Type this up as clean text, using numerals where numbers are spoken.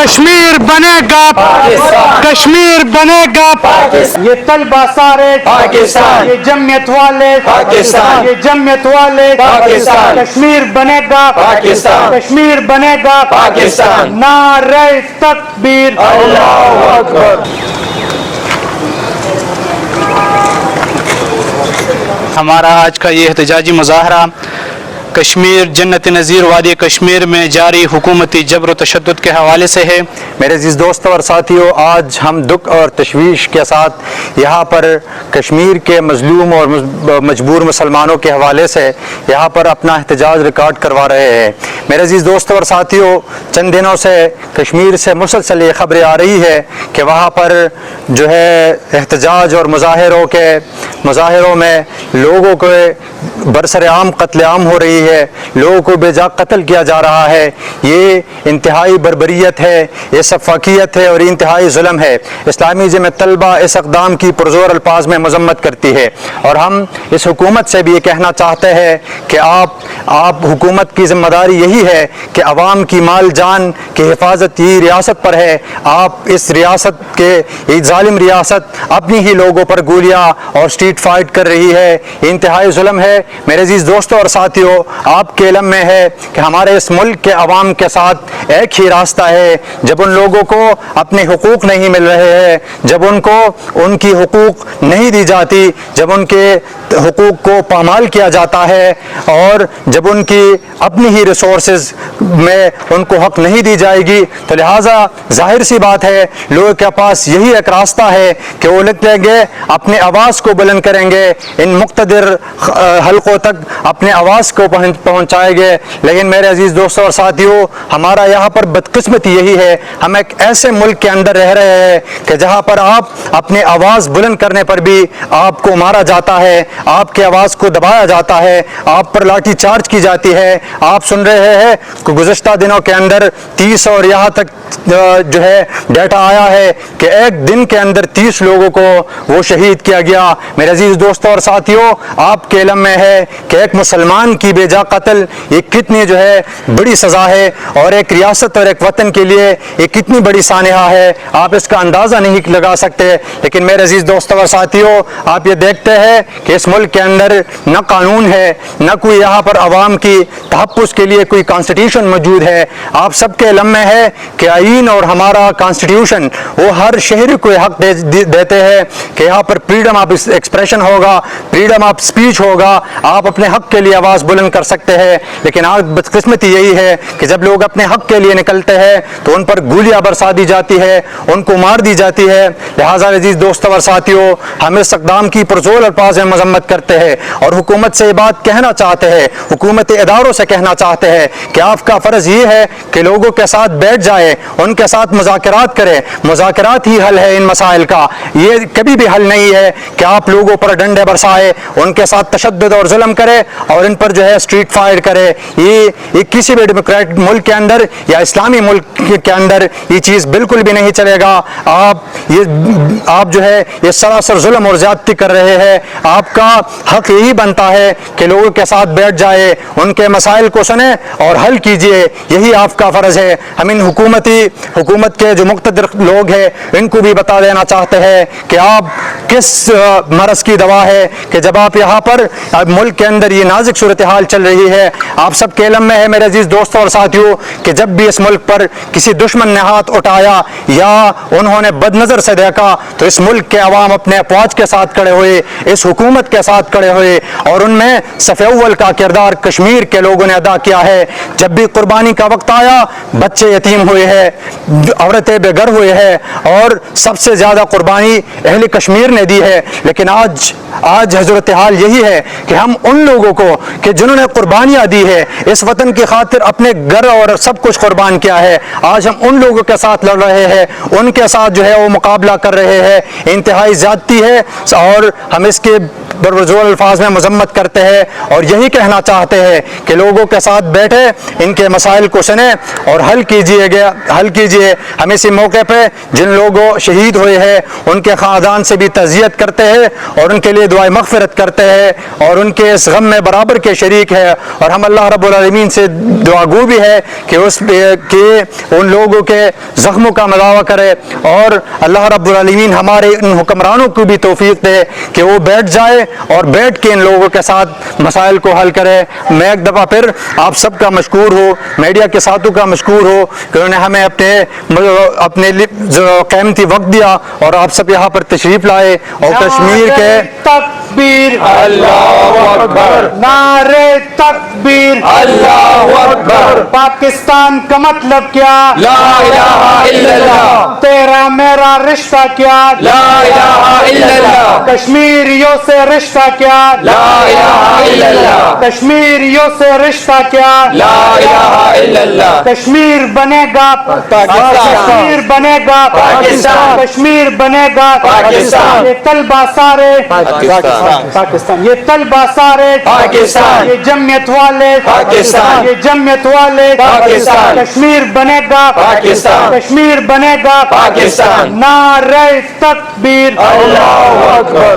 کشمیر بنے گا کشمیر بنے گا یہ طلبہ سارے پاکستان، یہ جمعیت والے پاکستان، یہ جمعیت والے پاکستان، کشمیر بنے گا پاکستان، کشمیر بنے گا پاکستان، نعرہ تکبیر اللہ اکبر۔ ہمارا آج کا یہ احتجاجی مظاہرہ کشمیر جنت نظیر وادی کشمیر میں جاری حکومتی جبر و تشدد کے حوالے سے ہے۔ میرے عزیز دوستوں اور ساتھیوں، آج ہم دکھ اور تشویش کے ساتھ یہاں پر کشمیر کے مظلوم اور مجبور مسلمانوں کے حوالے سے یہاں پر اپنا احتجاج ریکارڈ کروا رہے ہیں۔ میرے عزیز دوستوں اور ساتھیوں، چند دنوں سے کشمیر سے مسلسل یہ خبریں آ رہی ہے کہ وہاں پر جو ہے احتجاج اور مظاہروں میں لوگوں کو برسر عام قتل عام ہو رہی ہے، لوگوں کو بے جا قتل کیا جا رہا ہے۔ یہ انتہائی بربریت ہے، یہ سفاکیت ہے اور انتہائی ظلم ہے۔ اسلامی جمعیت طلبہ اس اقدام کی پرزور الفاظ میں مذمت کرتی ہے اور ہم اس حکومت سے بھی یہ کہنا چاہتے ہیں کہ آپ حکومت کی ذمہ داری یہی ہے کہ عوام کی مال جان کی حفاظت یہ ریاست پر ہے۔ آپ اس ریاست کے ایک ظالم ریاست اپنی ہی لوگوں پر گولیاں اور اسٹریٹ فائٹ کر رہی ہے، انتہائی ظلم ہے۔ میرے عزیز دوستوں اور ساتھیوں، آپ کے علم میں ہے کہ ہمارے اس ملک کے عوام کے ساتھ ایک ہی راستہ ہے۔ جب ان لوگوں کو اپنے حقوق نہیں مل رہے ہیں، جب ان کو ان کی حقوق نہیں دی جاتی، جب ان کے حقوق کو پامال کیا جاتا ہے اور جب ان کی اپنی ہی ریسورسز میں ان کو حق نہیں دی جائے گی، تو لہٰذا ظاہر سی بات ہے لوگوں کے پاس یہی ایک راستہ ہے کہ وہ لکھیں گے، اپنے آواز کو بلند کریں گے، ان مقتدر حلقوں تک اپنے آواز کو پہنچائیں گے۔ لیکن میرے عزیز دوستوں اور ساتھیوں، ہمارا یہاں پر بدقسمتی یہی ہے، ہم ایک ایسے ملک کے اندر رہ رہے ہیں کہ جہاں پر آپ اپنے آواز بلند کرنے پر بھی آپ کو مارا جاتا ہے، آپ کی آواز کو دبایا جاتا ہے، آپ پر لاٹھی چارج کی جاتی ہے۔ آپ سن رہے ہیں کہ گزشتہ دنوں کے اندر 30 اور یہاں تک جو ہے ڈیٹا آیا ہے کہ ایک دن کے اندر 30 لوگوں کو وہ شہید کیا گیا۔ میرے عزیز دوستوں اور ساتھیوں، آپ کے علم میں ہے کہ ایک مسلمان کی بے جا قتل یہ کتنی جو ہے بڑی سزا ہے اور ایک ریاست اور ایک وطن کے لیے یہ کتنی بڑی سانحہ ہے، آپ اس کا اندازہ نہیں لگا سکتے۔ لیکن میرے عزیز دوستوں اور ساتھیوں، آپ یہ دیکھتے ہیں کہ اس ملک کے اندر نہ قانون ہے، نہ کوئی یہاں پر عوام کی تحفظ کے لیے کوئی کانسٹیٹیوشن موجود ہے۔ آپ سب کے علم میں ہے کہ آئین اور ہمارا کانسٹیٹیوشن وہ ہر شہری کو حق دیتے ہیں کہ یہاں پر فریڈم آف ایکسپریشن ہوگا، فریڈم آف اسپیچ ہوگا، آپ اپنے حق کے لیے آواز بلند کر سکتے ہیں۔ لیکن آج بدقسمتی یہی ہے کہ جب لوگ اپنے حق کے لیے نکلتے ہیں تو ان پر گولیاں برسا دی جاتی ہے، ان کو مار دی جاتی ہے۔ لہٰذا عزیز دوستوں اور ساتھیوں، ہم اس اقدام کی پرزور الفاظ میں مذمت کرتے ہیں اور حکومت سے یہ بات کہنا چاہتے ہیں، حکومتی اداروں سے کہنا چاہتے ہیں کہ آپ کا فرض یہ ہے کہ لوگوں کے ساتھ بیٹھ جائے، ان کے ساتھ مذاکرات کرے۔ مذاکرات ہی حل ہے ان مسائل کا، یہ کبھی بھی حل نہیں ہے کہ آپ لوگوں پر ڈنڈے برسائے، ان کے ساتھ تشدد اور ظلم کرے اور ان پر جو ہے اسٹریٹ فائر کرے۔ یہ کسی بھی ڈیموکریٹک ملک کے اندر یا اسلامی ملک کے اندر یہ چیز بالکل بھی نہیں چلے گا۔ آپ جو ہے یہ سراسر ظلم اور زیادتی کر رہے ہیں۔ آپ کا حق یہی بنتا ہے کہ لوگوں کے ساتھ بیٹھ جائے، ان کے مسائل کو سنیں اور حل کیجئے، یہی آپ کا فرض ہے۔ ہم ان حکومت کے جو مقتدر لوگ ہیں ان کو بھی بتا دینا چاہتے ہیں کہ آپ کس مرض کی دوا ہے کہ جب آپ یہاں پر ملک کے اندر یہ نازک صورتحال چل رہی ہے۔ آپ سب کے علم میں ہے میرے عزیز دوستوں اور ساتھیوں کہ جب بھی اس ملک پر کسی دشمن نے ہاتھ اٹھایا یا انہوں نے بد نظر سے دیکھا تو اس ملک کے عوام اپنے افواج کے ساتھ کھڑے ہوئے، اس حکومت کے ساتھ کھڑے ہوئے اور ان میں صف اول کا کردار کشمیر کے لوگوں نے ادا کیا ہے۔ جب بھی قربانی کا وقت آیا، بچے یتیم ہوئے ہیں، عورتیں بے گھر ہوئے ہیں اور سب سے زیادہ قربانی اہل کشمیر نے دی ہے۔ لیکن آج حضرت حال یہی ہے کہ ہم ان لوگوں کو کہ جنہوں نے قربانیاں دی ہے، اس وطن کی خاطر اپنے گھر اور سب کچھ قربان کیا ہے، آج ہم ان لوگوں کے ساتھ لڑ رہے ہیں، ان کے ساتھ جو ہے وہ مقابلہ کر رہے ہیں۔ انتہائی زیادتی ہے اور ہم اس کے بروزول الفاظ میں مذمت کرتے ہیں اور یہی کہنا چاہتے ہیں کہ لوگوں کے ساتھ بیٹھے ان کے مسائل کو سنیں اور حل کیجیے. ہم اسی موقع پہ جن لوگوں شہید ہوئے ہیں ان کے خاندان سے بھی تعزیت کرتے ہیں اور ان کے لیے دعائیں مغفرت کرتے ہیں اور ان کے اس غم میں برابر کے شریک ہے. اور ہم اللہ رب العالمین سے دعا گو بھی ہے کہ ان لوگوں کے زخموں کا مداوع کرے اور اللہ رب العالمین ہمارے ان حکمرانوں کو بھی توفیق دے کہ وہ بیٹھ جائے اور بیٹھ کے ان لوگوں کے ساتھ مسائل کو حل کرے. میں ایک دفعہ پھر آپ سب کا مشکور ہوں, میڈیا کے ساتھوں کا مشکور ہوں کہ انہوں نے ہمیں اپنے قیمتی وقت دیا اور آپ سب یہاں پر تشریف لائے اور کشمیر کے تکبیر, اللہ اکبر, نعرے تکبیر, اللہ اکبر, پاکستان کا مطلب کیا, لا الہ الا اللہ, تیرا میرا رشتہ کیا, لا الہ الا اللہ, کشمیریوں سے رشتہ کیا, لا الہ الا اللہ, کشمیریوں سے رشتہ کیا, لا الہ الا اللہ, کشمیر بنے گا کشمیر بنے گا پاکستان, کشمیر بنے گا پاکستان, یہ طلبہ سارے پاکستان, یہ طلبہ سارے پاکستان, یہ جمعیت والے پاکستان, یہ جمعیت والے پاکستان, کشمیر بنے گا پاکستان, کشمیر بنے گا پاکستان, نعرہ تکبیر, اللہ اکبر.